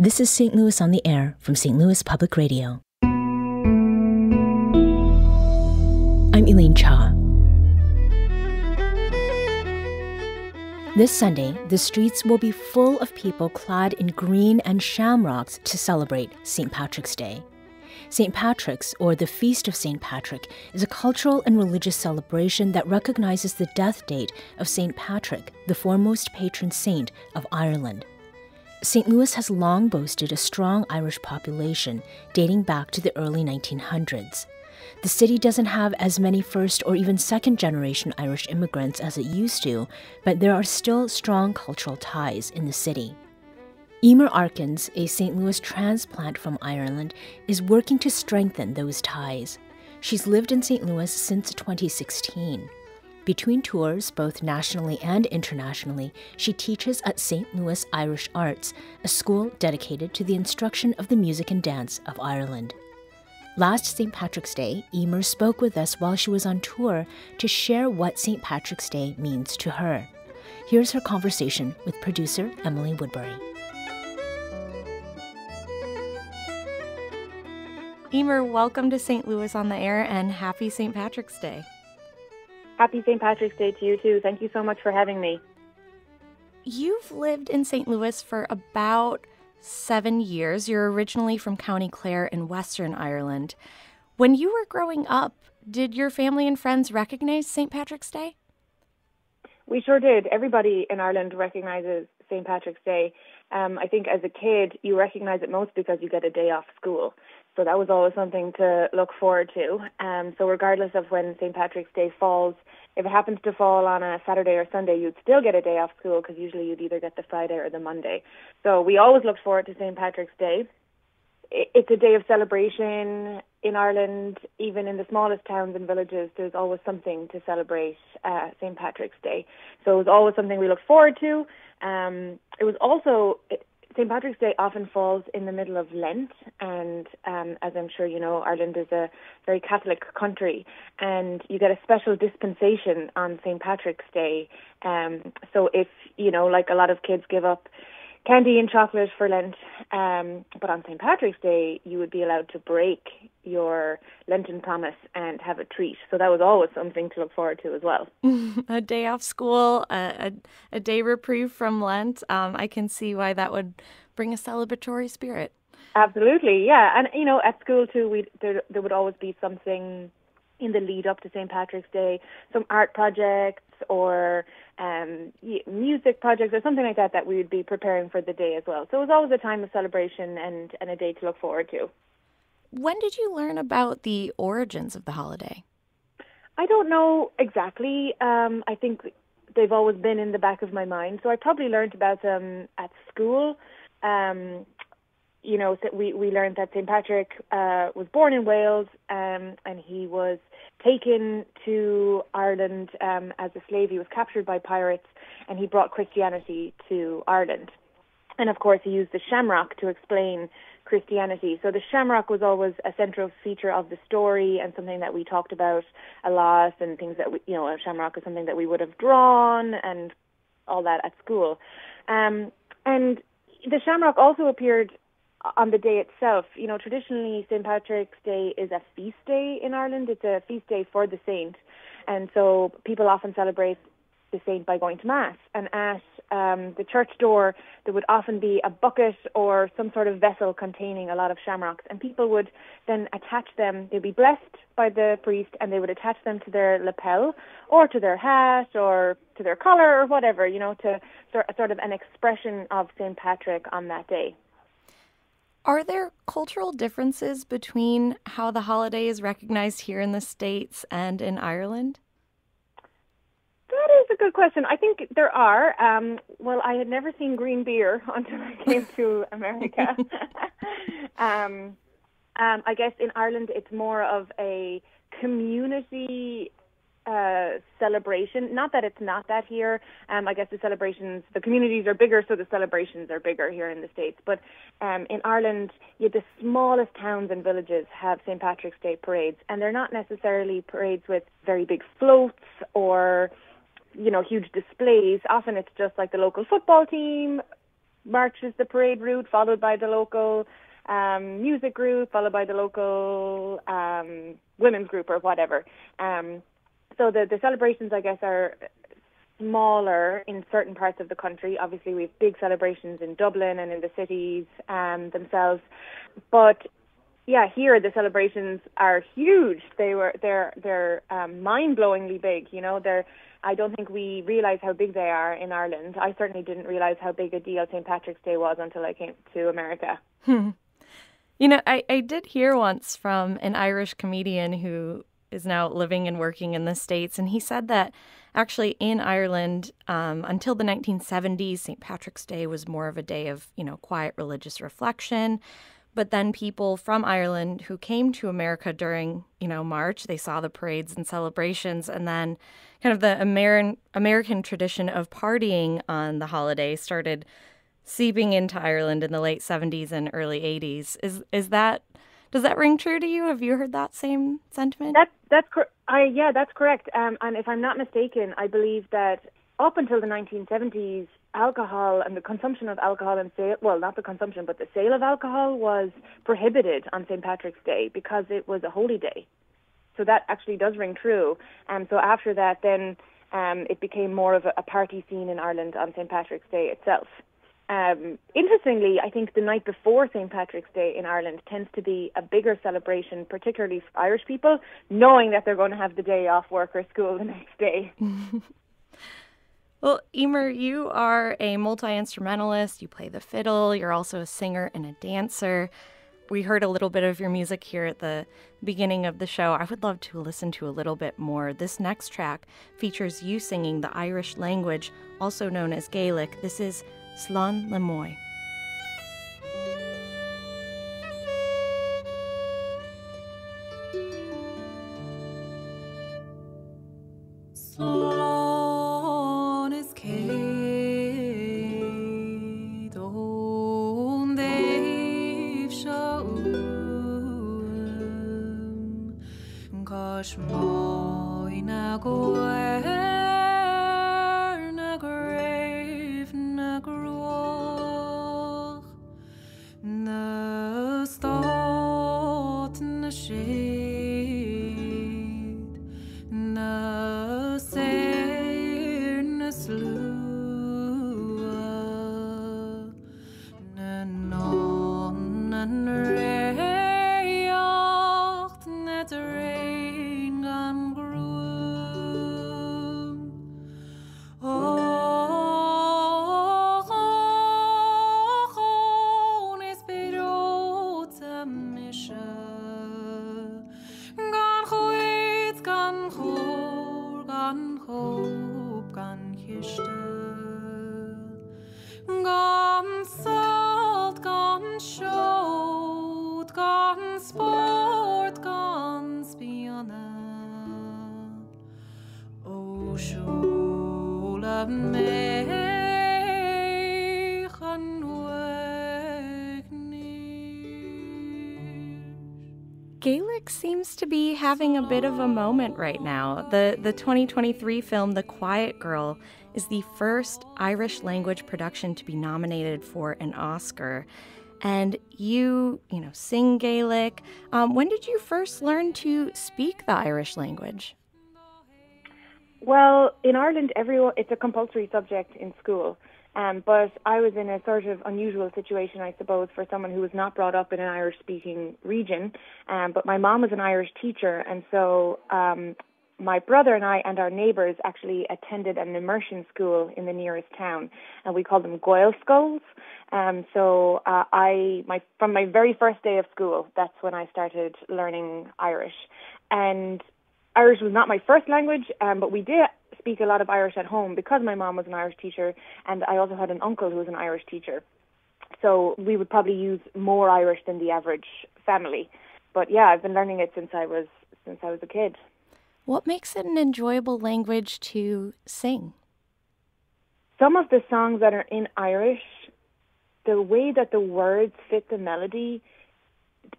This is St. Louis on the Air from St. Louis Public Radio. I'm Elaine Cha. This Sunday, the streets will be full of people clad in green and shamrocks to celebrate St. Patrick's Day. St. Patrick's, or the Feast of St. Patrick, is a cultural and religious celebration that recognizes the death date of St. Patrick, the foremost patron saint of Ireland. St. Louis has long boasted a strong Irish population dating back to the early 1900s. The city doesn't have as many first or even second-generation Irish immigrants as it used to, but there are still strong cultural ties in the city. Eimear Arkins, a St. Louis transplant from Ireland, is working to strengthen those ties. She's lived in St. Louis since 2016. Between tours, both nationally and internationally, she teaches at St. Louis Irish Arts, a school dedicated to the instruction of the music and dance of Ireland. Last St. Patrick's Day, Eimear spoke with us while she was on tour to share what St. Patrick's Day means to her. Here's her conversation with producer Emily Woodbury. Eimear, welcome to St. Louis on the Air and happy St. Patrick's Day. Happy St. Patrick's Day to you too. Thank you so much for having me. You've lived in St. Louis for about 7 years. You're originally from County Clare in Western Ireland. When you were growing up, did your family and friends recognize St. Patrick's Day? We sure did. Everybody in Ireland recognizes St. Patrick's Day. I think as a kid, you recognize it most because you get a day off school. So that was always something to look forward to. So regardless of when St. Patrick's Day falls, if it happens to fall on a Saturday or Sunday, you'd still get a day off school because usually you'd either get the Friday or the Monday. So we always looked forward to St. Patrick's Day. It's a day of celebration in Ireland. Even in the smallest towns and villages, there's always something to celebrate St. Patrick's Day. So it was always something we looked forward to. It was also... St. Patrick's Day often falls in the middle of Lent, and as I'm sure you know, Ireland is a very Catholic country, and you get a special dispensation on St. Patrick's Day. So if, you know, like a lot of kids give up candy and chocolate for Lent, but on St. Patrick's Day, you would be allowed to break your Lenten promise and have a treat. So that was always something to look forward to as well. A day off school, a day reprieve from Lent. I can see why that would bring a celebratory spirit. Absolutely, yeah. And, you know, at school too, there would always be something in the lead up to St. Patrick's Day, some art projects or music projects or something like that we would be preparing for the day as well. So it was always a time of celebration and a day to look forward to. When did you learn about the origins of the holiday? I don't know exactly. I think they've always been in the back of my mind. So I probably learned about them at school. You know, we learned that St. Patrick was born in Wales and he was taken to Ireland as a slave. He was captured by pirates and he brought Christianity to Ireland. And of course he used the shamrock to explain Christianity. So the shamrock was always a central feature of the story and something that we talked about a lot, and things that a shamrock is something that we would have drawn and all that at school. And the shamrock also appeared on the day itself. You know, traditionally St. Patrick's Day is a feast day in Ireland. It's a feast day for the saint. And so people often celebrate the saint by going to Mass. And at the church door, there would often be a bucket or some sort of vessel containing a lot of shamrocks. And people would then attach them. They'd be blessed by the priest and they would attach them to their lapel or to their hat or to their collar or whatever, you know, to sort of an expression of St. Patrick on that day. Are there cultural differences between how the holiday is recognized here in the States and in Ireland? That is a good question. I think there are. Well, I had never seen green beer until I came to America. I guess in Ireland it's more of a community celebration. Not that it's not that here. I guess the communities are bigger, so the celebrations are bigger here in the States. But in Ireland, the smallest towns and villages have St. Patrick's Day parades, and they're not necessarily parades with very big floats or, you know, huge displays. Often it's just like the local football team marches the parade route, followed by the local music group, followed by the local women's group or whatever. So the celebrations, I guess, are smaller in certain parts of the country. Obviously, we have big celebrations in Dublin and in the cities themselves. But yeah, here the celebrations are huge. They're mind-blowingly big. You know, I don't think we realise how big they are in Ireland. I certainly didn't realise how big a deal St. Patrick's Day was until I came to America. You know, I did hear once from an Irish comedian who is now living and working in the States, and he said that actually in Ireland, until the 1970s, St. Patrick's Day was more of a day of, quiet religious reflection. But then people from Ireland who came to America during, March, they saw the parades and celebrations, and then kind of the American tradition of partying on the holiday started seeping into Ireland in the late 70s and early 80s. Does that ring true to you? Have you heard that same sentiment? That's correct. And if I'm not mistaken, I believe that up until the 1970s, alcohol and the consumption of alcohol and sale, well, not the consumption, but the sale of alcohol was prohibited on St. Patrick's Day because it was a holy day. So that actually does ring true. So after that, then it became more of a party scene in Ireland on St. Patrick's Day itself. Interestingly, I think the night before St. Patrick's Day in Ireland tends to be a bigger celebration, particularly for Irish people, knowing that they're going to have the day off work or school the next day. Well, Eimear, you are a multi-instrumentalist. You play the fiddle. You're also a singer and a dancer. We heard a little bit of your music here at the beginning of the show. I would love to listen to a little bit more. This next track features you singing the Irish language, also known as Gaelic. This is Slán le Moy. Slán is céad ón daobh seo Cos mói na gcuir na gréibh na groch na stát na shade na séir na slua na non an réocht na drain gan grúm oh is bidota misha gan chuid gan chór gan chóp gan chiiste gan salt gan siód gan sport gan spianna ó siúla méich an Gaelic seems to be having a bit of a moment right now. The 2023 film The Quiet Girl is the first Irish language production to be nominated for an Oscar. And you sing Gaelic. When did you first learn to speak the Irish language? Well, in Ireland, it's a compulsory subject in school. But I was in a sort of unusual situation, I suppose, for someone who was not brought up in an Irish-speaking region. But my mom was an Irish teacher, and so my brother and I and our neighbours actually attended an immersion school in the nearest town, and we called them Goyle schools. So from my very first day of school, that's when I started learning Irish. And Irish was not my first language, but we did speak a lot of Irish at home because my mom was an Irish teacher, and I also had an uncle who was an Irish teacher. So we would probably use more Irish than the average family. But yeah, I've been learning it since I was a kid. What makes it an enjoyable language to sing? Some of the songs that are in Irish, the way that the words fit the melody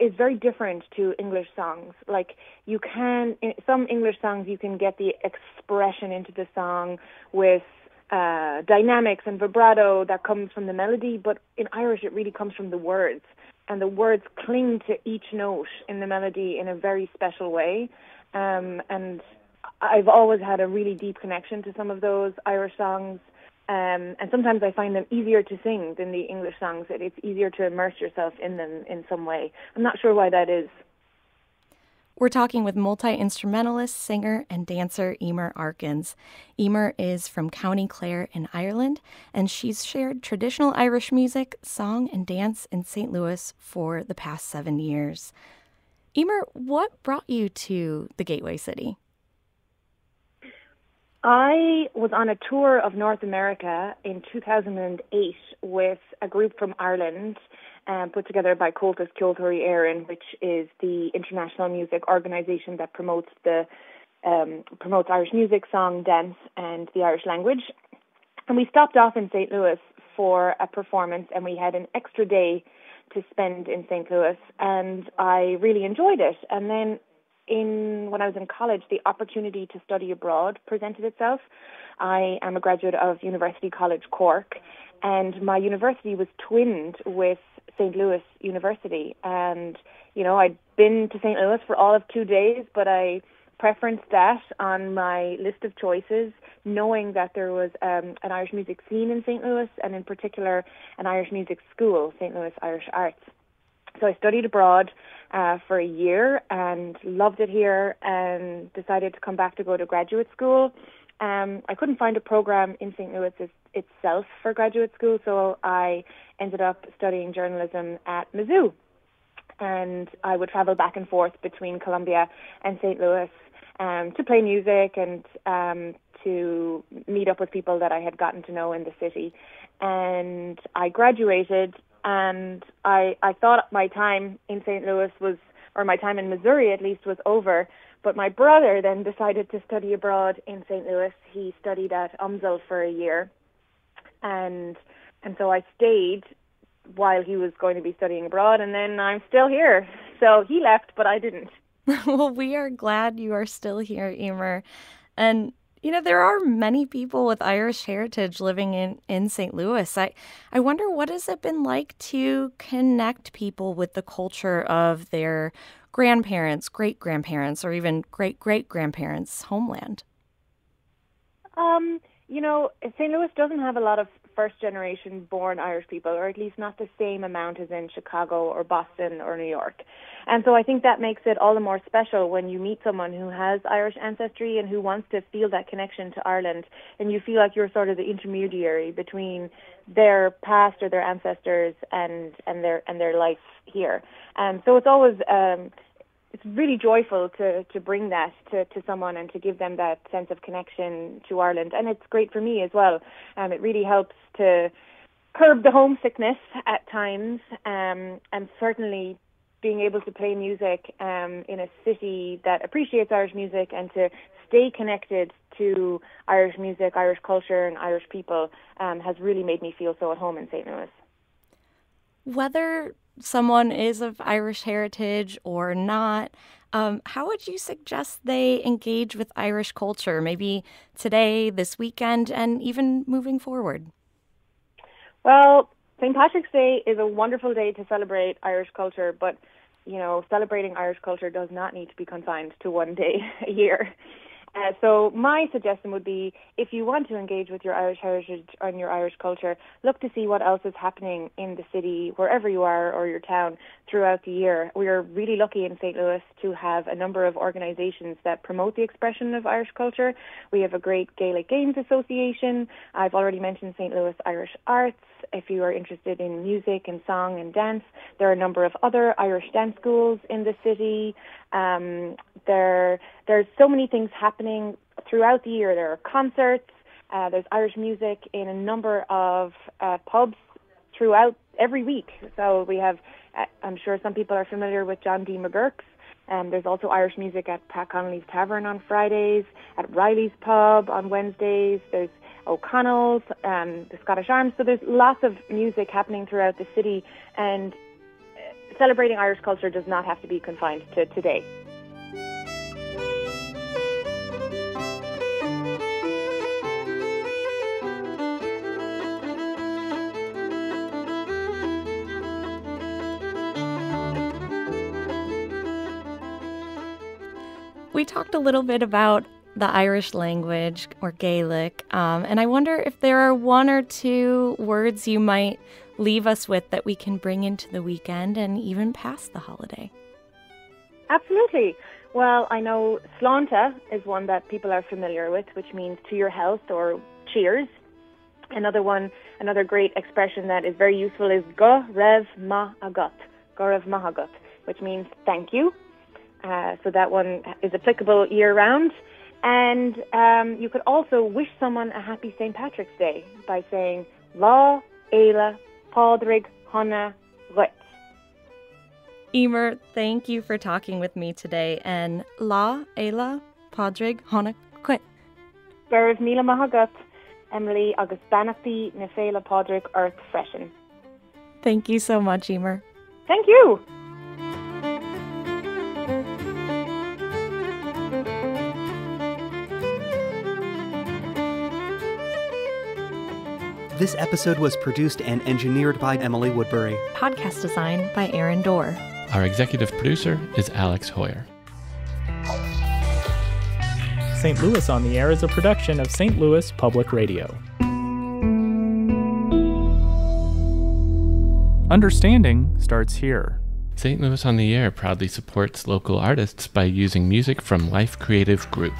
is very different to English songs. Like in some English songs, you can get the expression into the song with dynamics and vibrato that comes from the melody, but in Irish it really comes from the words. And the words cling to each note in the melody in a very special way. And I've always had a really deep connection to some of those Irish songs. And sometimes I find them easier to sing than the English songs. It's easier to immerse yourself in them in some way. I'm not sure why that is. We're talking with multi-instrumentalist, singer, and dancer Eimear Arkins. Eimear is from County Clare in Ireland, and she's shared traditional Irish music, song, and dance in St. Louis for the past 7 years. Eimear, what brought you to the Gateway City? I was on a tour of North America in 2008 with a group from Ireland, put together by Comhaltas Ceoltóirí Éireann, which is the international music organisation that promotes Irish music, song, dance, and the Irish language. And we stopped off in St. Louis for a performance, and we had an extra day to spend in St. Louis, and I really enjoyed it. And then when I was in college, the opportunity to study abroad presented itself. I am a graduate of University College Cork, and my university was twinned with St. Louis University. And, I'd been to St. Louis for all of 2 days, but I preferenced that on my list of choices, knowing that there was an Irish music scene in St. Louis, and in particular an Irish music school, St. Louis Irish Arts. So I studied abroad for a year and loved it here, and decided to come back to go to graduate school. I couldn't find a program in St. Louis itself for graduate school, so I ended up studying journalism at Mizzou. And I would travel back and forth between Columbia and St. Louis to play music and to meet up with people that I had gotten to know in the city. And I graduated, and I thought my time in St. Louis or my time in Missouri at least, was over. But my brother then decided to study abroad in St. Louis. He studied at UMSL for a year. And so I stayed while he was going to be studying abroad, and then I'm still here. So he left, but I didn't. Well, we are glad you are still here, Eimear. And, there are many people with Irish heritage living in St. Louis. I wonder, what has it been like to connect people with the culture of their grandparents, great-grandparents, or even great-great-grandparents' homeland? St. Louis doesn't have a lot of first-generation born Irish people, or at least not the same amount as in Chicago or Boston or New York. And so I think that makes it all the more special when you meet someone who has Irish ancestry and who wants to feel that connection to Ireland, and you feel like you're sort of the intermediary between their past or their ancestors and their life here. And so it's always it's really joyful to bring that to someone and to give them that sense of connection to Ireland. And it's great for me as well. It really helps to curb the homesickness at times, and certainly being able to play music in a city that appreciates Irish music and to stay connected to Irish music, Irish culture, and Irish people has really made me feel so at home in St. Louis. Whether someone is of Irish heritage or not, how would you suggest they engage with Irish culture, maybe today, this weekend, and even moving forward? Well, St. Patrick's Day is a wonderful day to celebrate Irish culture, but, celebrating Irish culture does not need to be confined to one day a year. So my suggestion would be, if you want to engage with your Irish heritage and your Irish culture, look to see what else is happening in the city, wherever you are, or your town throughout the year. We are really lucky in St. Louis to have a number of organizations that promote the expression of Irish culture. We have a great Gaelic Games Association. I've already mentioned St. Louis Irish Arts. If you are interested in music and song and dance, there are a number of other Irish dance schools in the city. There's so many things happening throughout the year. There are concerts. There's Irish music in a number of pubs throughout every week. So we have, I'm sure some people are familiar with John D. McGurk's. There's also Irish music at Pat Connolly's Tavern on Fridays, at Riley's Pub on Wednesdays. There's O'Connell's, the Scottish Arms. So there's lots of music happening throughout the city, and celebrating Irish culture does not have to be confined to today. We talked a little bit about the Irish language or Gaelic, and I wonder if there are one or two words you might leave us with that we can bring into the weekend and even past the holiday. Absolutely. Well, I know slánta is one that people are familiar with, which means to your health or cheers. Another great expression that is very useful is go raibh maith agat, go raibh maith agat, which means thank you. So that one is applicable year-round. And you could also wish someone a happy St. Patrick's Day by saying lá, éile, pádraig, honna, ruit. Eimear, thank you for talking with me today. And lá, éile, pádraig, honna, ruit. Go raibh míle maith agat, Emily agus banachtaí na féile pádraig earth freshen. Thank you so much, Eimear. Thank you. This episode was produced and engineered by Emily Woodbury. Podcast design by Aaron Dorr. Our executive producer is Alex Hoyer. St. Louis on the Air is a production of St. Louis Public Radio. Understanding starts here. St. Louis on the Air proudly supports local artists by using music from Life Creative Group.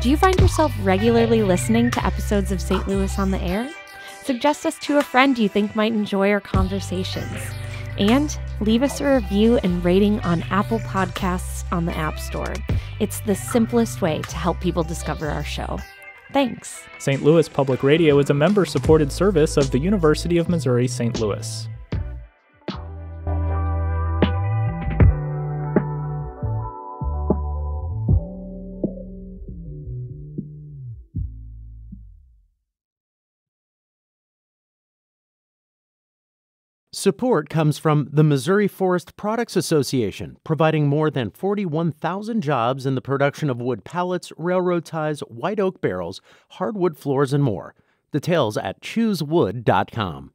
Do you find yourself regularly listening to episodes of St. Louis on the Air? Suggest us to a friend you think might enjoy our conversations. And leave us a review and rating on Apple Podcasts on the App Store. It's the simplest way to help people discover our show. Thanks. St. Louis Public Radio is a member-supported service of the University of Missouri St. Louis. Support comes from the Missouri Forest Products Association, providing more than 41,000 jobs in the production of wood pallets, railroad ties, white oak barrels, hardwood floors, and more. Details at choosewood.com.